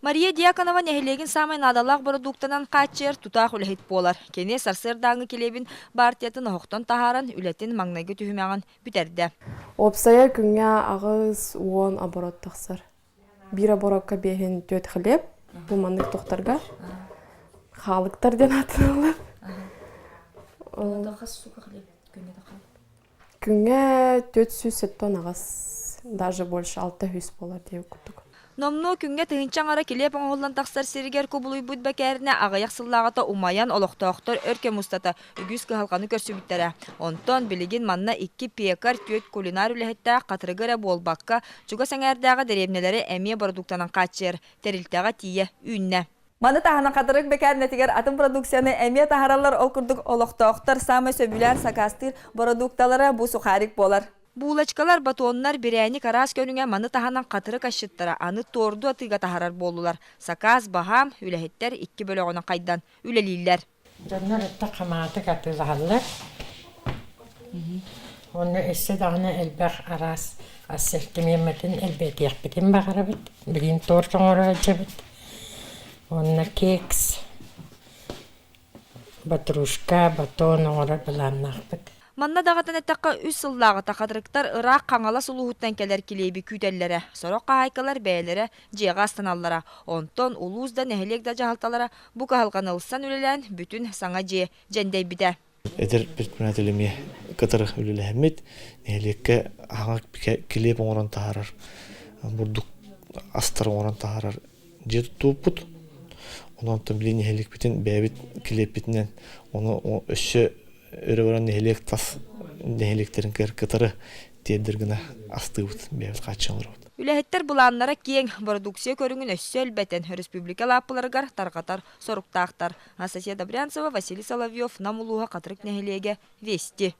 Мария Дьяконова нәһилеген самай надалақ продуктанан қачер тутақ үләхет болар. Кене сарсырдаңы келебін партиятын оқтан тахаран үләтін маңнайғы түхімеғын бүтерді. Опсая күнге ағыз 10 оборот тақсыр. Bir оборотқа бейхен 4 хлеб, бұл маңнық тоқтарға. Халықтардан атын алып. Күнге 400 тонн ағыз, даже больше 600 болар дейі күттік. Номно күнге тыгынчан ара келеп оңоллан тақсар сиригер көбулуй бұд бәкәріне ағаяқ сыллағата умаян олоқтоқтар өрке мустата үгіз кығалғаны көрсүбіттері. Онтон білігін манна 2 пекар төт кулинар үліхетті қатырығыра болбаққа чуға сәңәрдіға дәребнелері әмие продуктанан қатшер, тәрілтіға тие үйінне. Маны тахана қатырық бекәріне тегер атын продукцияны әмие тахаралар олқырдық олоқтоқтар самай сөбілер сакастыр продукталары бұ сухарик болар. Булачкалар батоннар берәни карас көнүңә маны таханан катыры кашыттара аны торду атыга тахарар болулар. Саказ бахам үләһеттер 2 бөлөгөнө кайдан үлелилер. Жаннар тақаматы катылалар. Оны эссе дагына элбах арас ассертимеметін элбет яқпетен бағарабыт. Билин тор тоңора жабыт. Оны кекс, батрушка, батон оңора биланнақпыт. Манна дағатын әттаққа үс сыллағы тақадырықтар ұрақ қаңала сұлуғыттан кәлер келейбі күйтәллері, сораққа хайкалар бәйлері жеға астаналлара, онтон улуызда нәхелек да жағалталара бұ қағалған ұлсан үлелән бүтін саңа же жәндей біді. Әдір біртмінәтіліме қытырық үлелі әмет, нәхелекке ағақ келеп оңыран тағарар, бұрдық астар оңыран тағарар жет туып бұд. Онан тұн біле нәхелек бітін бәбіт келеп бітінен, оны үші өрі баран нәхелек тас нәхелектерін кәр қытыры теддіргіна асты бұд, бәбіт қатшын ұры бұд. Үләхеттер бұланлара кең продукция көріңін өссі әлбәтен республика лапыларғар тарғатар соруқтақтар. Анастасия Добрянцева, Василий Соловьев, Намулуға қатырық нәхелеге Вести.